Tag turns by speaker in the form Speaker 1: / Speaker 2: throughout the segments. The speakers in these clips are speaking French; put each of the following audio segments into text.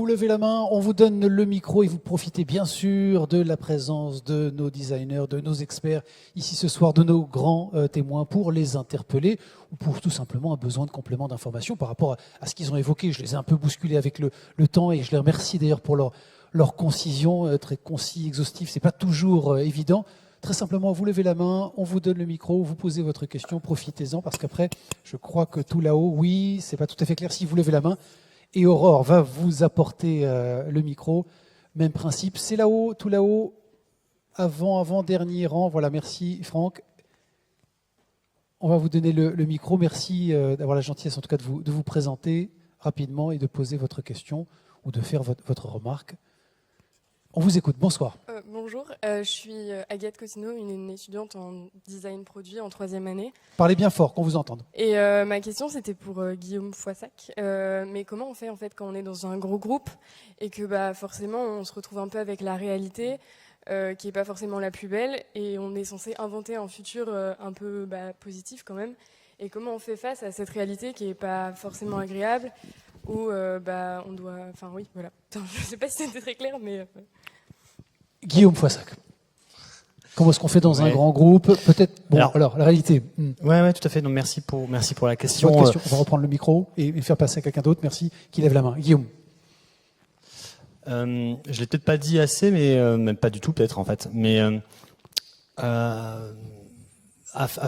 Speaker 1: levez la main, on vous donne le micro et vous profitez bien sûr de la présence de nos designers, de nos experts ici ce soir, de nos grands témoins pour les interpeller ou pour tout simplement un besoin de complément d'information par rapport à ce qu'ils ont évoqué. Je les ai un peu bousculés avec le temps et je les remercie d'ailleurs pour leur concision, très concis, exhaustif. C'est pas toujours évident. Très simplement, vous levez la main, on vous donne le micro, vous posez votre question, profitez-en parce qu'après, je crois que tout là-haut, oui, c'est pas tout à fait clair si vous levez la main. Et Aurore va vous apporter le micro. Même principe, c'est là-haut, tout là-haut, avant-dernier rang. Voilà, merci Franck. On va vous donner le micro. Merci d'avoir la gentillesse en tout cas de vous présenter rapidement et de poser votre question ou de faire votre remarque. On vous écoute, bonsoir.
Speaker 2: Bonjour, je suis Agathe Cottineau, une étudiante en design produit en 3e année.
Speaker 1: Parlez bien fort, qu'on vous entende.
Speaker 2: Et ma question c'était pour Guillaume Foissac. Mais comment on fait en fait quand on est dans un gros groupe et que forcément on se retrouve un peu avec la réalité qui n'est pas forcément la plus belle et on est censé inventer un futur un peu positif quand même. Et comment on fait face à cette réalité qui n'est pas forcément agréable où on doit... Enfin oui, voilà. Je ne sais pas si c'était très clair, mais...
Speaker 1: Guillaume Foissac. Comment est-ce qu'on fait dans un grand groupe? Peut-être. Bon, alors la réalité.
Speaker 3: Ouais, tout à fait. Donc merci pour la question.
Speaker 1: On va reprendre le micro et faire passer à quelqu'un d'autre. Merci. Qui lève la main. Guillaume.
Speaker 3: Je l'ai peut-être pas dit assez, mais même pas du tout peut-être en fait. Mais à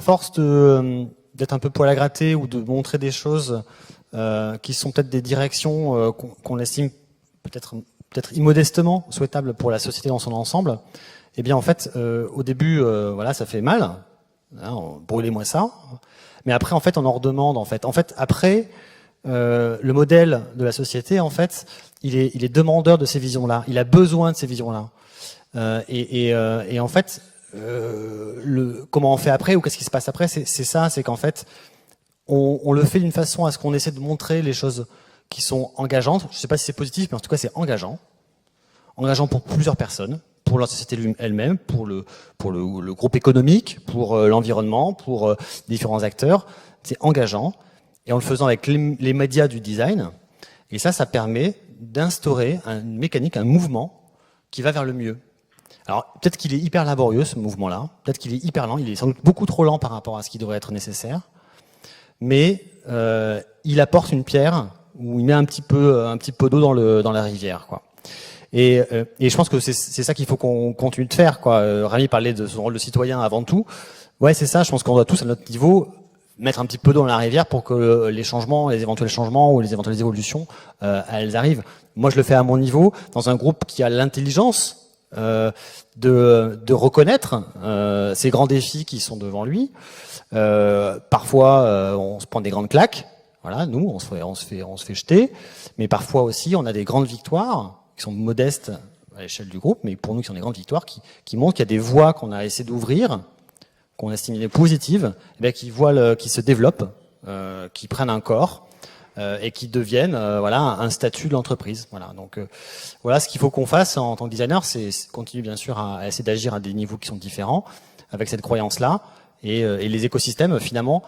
Speaker 3: force d'être un peu poil à gratter ou de montrer des choses qui sont peut-être des directions qu'on estime peut-être immodestement souhaitables pour la société dans son ensemble, eh bien en fait au début ça fait mal, hein, brûlez-moi ça, mais après en fait on en redemande en fait après le modèle de la société en fait il est demandeur de ces visions-là, il a besoin de ces visions-là et en fait comment on fait après ou qu'est-ce qui se passe après, c'est qu'en fait on le fait d'une façon à ce qu'on essaie de montrer les choses qui sont engageantes. Je ne sais pas si c'est positif, mais en tout cas c'est engageant pour plusieurs personnes, pour la société elle-même, pour le groupe économique, pour l'environnement, pour différents acteurs. C'est engageant, et en le faisant avec les médias du design, et ça permet d'instaurer une mécanique, un mouvement qui va vers le mieux. Alors peut-être qu'il est hyper laborieux ce mouvement-là, peut-être qu'il est hyper lent, il est sans doute beaucoup trop lent par rapport à ce qui devrait être nécessaire, mais il apporte une pierre où il met un petit peu d'eau dans la rivière, quoi. Et je pense que c'est ça qu'il faut qu'on continue de faire, quoi. Rami parlait de son rôle de citoyen avant tout. Ouais, c'est ça. Je pense qu'on doit tous à notre niveau mettre un petit peu d'eau dans la rivière pour que les éventuels changements ou les éventuelles évolutions, elles arrivent. Moi, je le fais à mon niveau dans un groupe qui a l'intelligence de reconnaître ces grands défis qui sont devant lui. Parfois, on se prend des grandes claques. Voilà, nous, on se fait jeter, mais parfois aussi, on a des grandes victoires qui sont modestes à l'échelle du groupe, mais pour nous, qui sont des grandes victoires, qui montrent qu'il y a des voies qu'on a essayé d'ouvrir, qu'on estime positives, qui se développent, qui prennent un corps et qui deviennent, un statut de l'entreprise. Voilà, donc voilà ce qu'il faut qu'on fasse en tant que designer, c'est continuer bien sûr à essayer d'agir à des niveaux qui sont différents, avec cette croyance-là, et les écosystèmes finalement.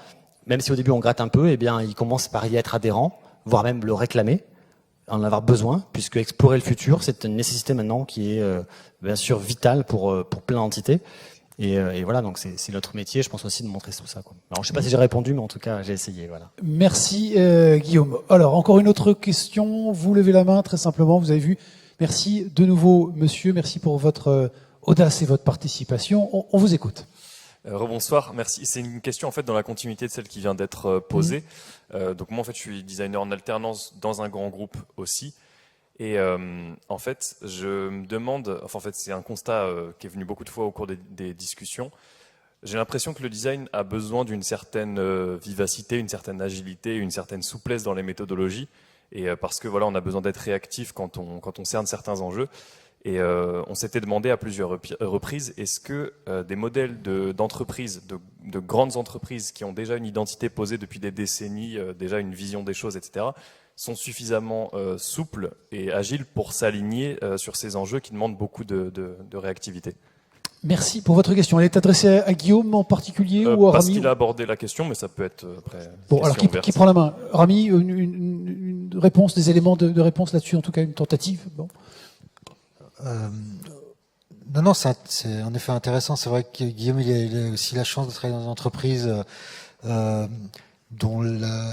Speaker 3: Même si au début on gratte un peu, ils commencent par y être adhérents, voire même le réclamer, en avoir besoin, puisque explorer le futur, c'est une nécessité maintenant qui est bien sûr vitale pour plein d'entités. Et voilà, donc c'est notre métier, je pense aussi de montrer tout ça, quoi. Alors je sais pas si j'ai répondu, mais en tout cas j'ai essayé. Voilà.
Speaker 1: Merci Guillaume. Alors encore une autre question, vous levez la main très simplement, vous avez vu. Merci de nouveau monsieur, merci pour votre audace et votre participation. On vous écoute.
Speaker 4: Rebonsoir, merci. C'est une question en fait dans la continuité de celle qui vient d'être posée. Donc moi en fait je suis designer en alternance dans un grand groupe aussi. Et en fait je me demande, en fait c'est un constat qui est venu beaucoup de fois au cours des discussions. J'ai l'impression que le design a besoin d'une certaine vivacité, une certaine agilité, une certaine souplesse dans les méthodologies. Et parce que voilà, on a besoin d'être réactif quand on cerne certains enjeux. Et on s'était demandé à plusieurs reprises, est-ce que des modèles d'entreprises, de grandes entreprises qui ont déjà une identité posée depuis des décennies, déjà une vision des choses, etc., sont suffisamment souples et agiles pour s'aligner sur ces enjeux qui demandent beaucoup de réactivité?
Speaker 1: Merci pour votre question. Elle est adressée à Guillaume en particulier ou à Rami?
Speaker 4: Parce qu'il a abordé la question, mais ça peut être après.
Speaker 1: Bon, alors qui prend la main? Rami, une de réponse, des éléments de réponse là-dessus, en tout cas une tentative. Bon.
Speaker 5: Non, c'est en effet intéressant. C'est vrai que Guillaume, il a aussi la chance de travailler dans une entreprise dont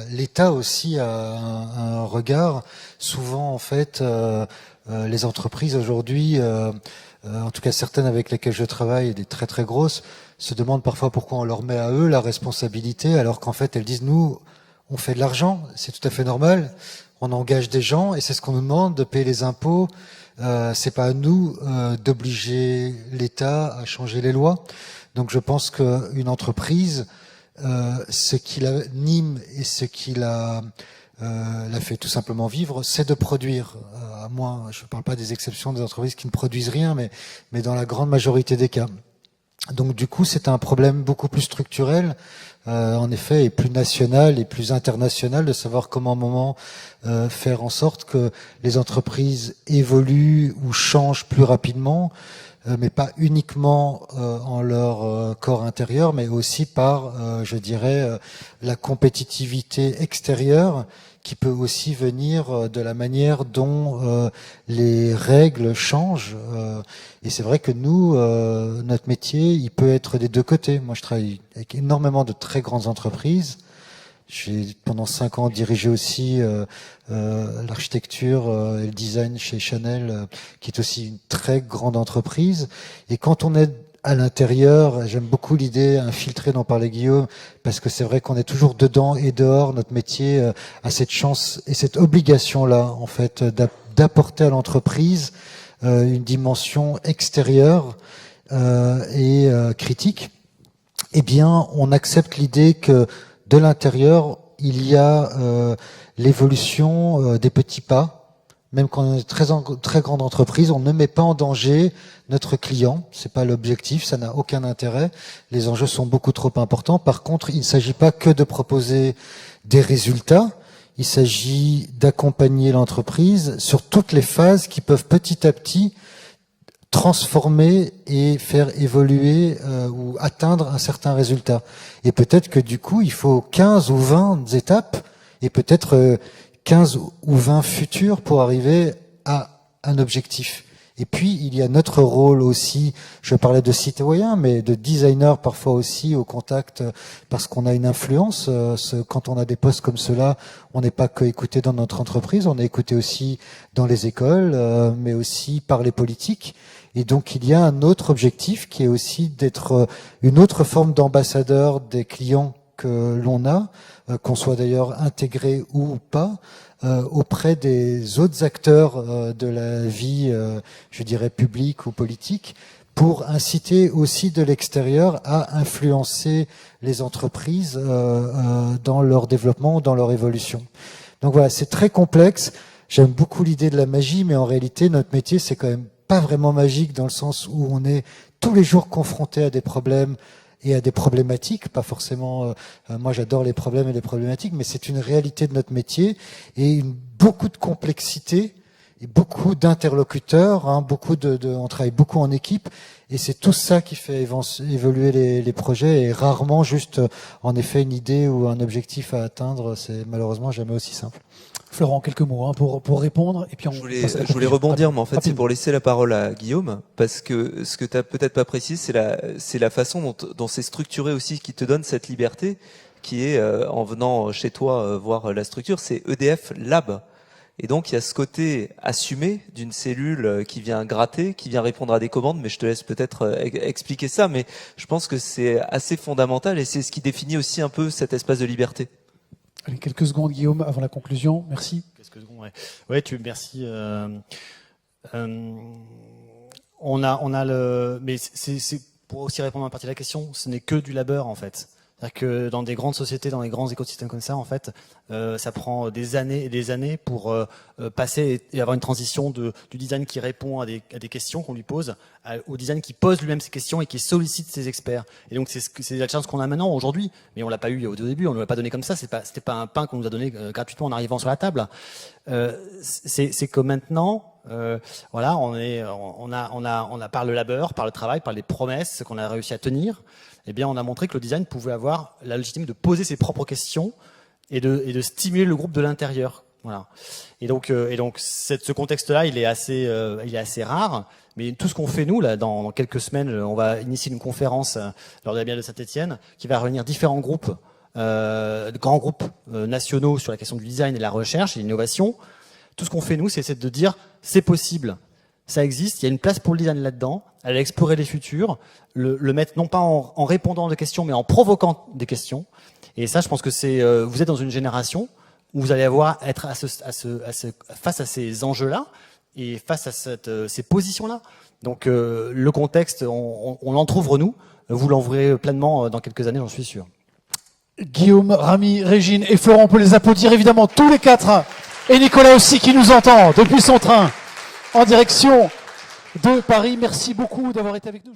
Speaker 5: l'État aussi a un regard. Souvent, en fait, les entreprises aujourd'hui, en tout cas certaines avec lesquelles je travaille, des très très grosses, se demandent parfois pourquoi on leur met à eux la responsabilité, alors qu'en fait elles disent nous, on fait de l'argent, c'est tout à fait normal, on engage des gens et c'est ce qu'on nous demande de payer les impôts. C'est pas à nous d'obliger l'État à changer les lois. Donc je pense qu'une entreprise, ce qui l'anime et ce qui l'a fait tout simplement vivre, c'est de produire. À moins, je ne parle pas des exceptions des entreprises qui ne produisent rien, mais dans la grande majorité des cas. Donc du coup, c'est un problème beaucoup plus structurel, en effet, et plus national et plus international, de savoir comment à un moment faire en sorte que les entreprises évoluent ou changent plus rapidement, mais pas uniquement en leur corps intérieur, mais aussi par, je dirais, la compétitivité extérieure, qui peut aussi venir de la manière dont les règles changent. Et c'est vrai que nous, notre métier, il peut être des deux côtés. Moi, je travaille avec énormément de très grandes entreprises. J'ai pendant 5 ans dirigé aussi l'architecture et le design chez Chanel, qui est aussi une très grande entreprise. Et quand on est à l'intérieur, j'aime beaucoup l'idée infiltrée dont parlait Guillaume, parce que c'est vrai qu'on est toujours dedans et dehors. Notre métier a cette chance et cette obligation-là, en fait, d'apporter à l'entreprise une dimension extérieure et critique. Eh bien, on accepte l'idée que de l'intérieur, il y a l'évolution des petits pas. Même quand on est très grande entreprise, on ne met pas en danger notre client. C'est pas l'objectif, ça n'a aucun intérêt. Les enjeux sont beaucoup trop importants. Par contre, il ne s'agit pas que de proposer des résultats. Il s'agit d'accompagner l'entreprise sur toutes les phases qui peuvent petit à petit transformer et faire évoluer ou atteindre un certain résultat. Et peut-être que du coup, il faut 15 ou 20 étapes et peut-être 15 ou 20 futurs pour arriver à un objectif. Et puis, il y a notre rôle aussi, je parlais de citoyen, mais de designer parfois aussi au contact, parce qu'on a une influence. Quand on a des postes comme cela, on n'est pas que écouté dans notre entreprise, on est écouté aussi dans les écoles, mais aussi par les politiques. Et donc, il y a un autre objectif qui est aussi d'être une autre forme d'ambassadeur des clients que l'on a, qu'on soit d'ailleurs intégré ou pas, auprès des autres acteurs de la vie, je dirais, publique ou politique, pour inciter aussi de l'extérieur à influencer les entreprises dans leur développement, dans leur évolution. Donc voilà, c'est très complexe. J'aime beaucoup l'idée de la magie, mais en réalité, notre métier, c'est quand même pas vraiment magique dans le sens où on est tous les jours confronté à des problèmes et à des problématiques, pas forcément, moi j'adore les problèmes et les problématiques, mais c'est une réalité de notre métier et beaucoup de complexité et beaucoup d'interlocuteurs, hein, on travaille beaucoup en équipe et c'est tout ça qui fait évoluer les projets et rarement juste en effet une idée ou un objectif à atteindre, c'est malheureusement jamais aussi simple.
Speaker 1: Florent, quelques mots hein, pour répondre et puis
Speaker 6: je voulais rebondir, mais en fait c'est pour laisser la parole à Guillaume, parce que ce que tu as peut-être pas précisé, c'est la façon dont c'est structuré aussi qui te donne cette liberté, qui est en venant chez toi voir la structure, c'est EDF Lab. Et donc il y a ce côté assumé d'une cellule qui vient gratter, qui vient répondre à des commandes, mais je te laisse peut-être expliquer ça, mais je pense que c'est assez fondamental et c'est ce qui définit aussi un peu cet espace de liberté.
Speaker 1: Allez, quelques secondes, Guillaume, avant la conclusion. Merci.
Speaker 3: Quelques secondes, ouais. Ouais, merci. On a le, mais c'est pour aussi répondre à une partie de la question. Ce n'est que du labeur en fait. C'est-à-dire que dans des grandes sociétés, dans des grands écosystèmes comme ça, en fait, ça prend des années et des années pour passer et avoir une transition du design qui répond à des questions qu'on lui pose, au design qui pose lui-même ces questions et qui sollicite ses experts. Et donc c'est la chance qu'on a maintenant aujourd'hui, mais on l'a pas eu au début, on ne l'a pas donné comme ça. C'était pas un pain qu'on nous a donné gratuitement en arrivant sur la table. C'est que maintenant, voilà, on a par le labeur, par le travail, par les promesses qu'on a réussi à tenir. Eh bien, on a montré que le design pouvait avoir la légitimité de poser ses propres questions et de stimuler le groupe de l'intérieur. Voilà. Et donc ce contexte-là, il est assez rare. Mais tout ce qu'on fait nous là, dans quelques semaines, on va initier une conférence lors de la Biennale de Saint-Étienne qui va réunir différents groupes, grands groupes nationaux sur la question du design et de la recherche et l'innovation. Tout ce qu'on fait nous, c'est de dire c'est possible, ça existe, il y a une place pour le design là-dedans, aller explorer les futurs, le mettre non pas en répondant à des questions, mais en provoquant des questions. Et ça, je pense que vous êtes dans une génération où vous allez être face à ces enjeux-là et face à ces positions-là. Donc le contexte, on l'entrouvre nous, vous l'enverrez pleinement dans quelques années, j'en suis sûr.
Speaker 1: Guillaume, Rami, Régine et Florent, on peut les applaudir évidemment tous les quatre. Et Nicolas aussi qui nous entend depuis son train en direction de Paris. Merci beaucoup d'avoir été avec nous.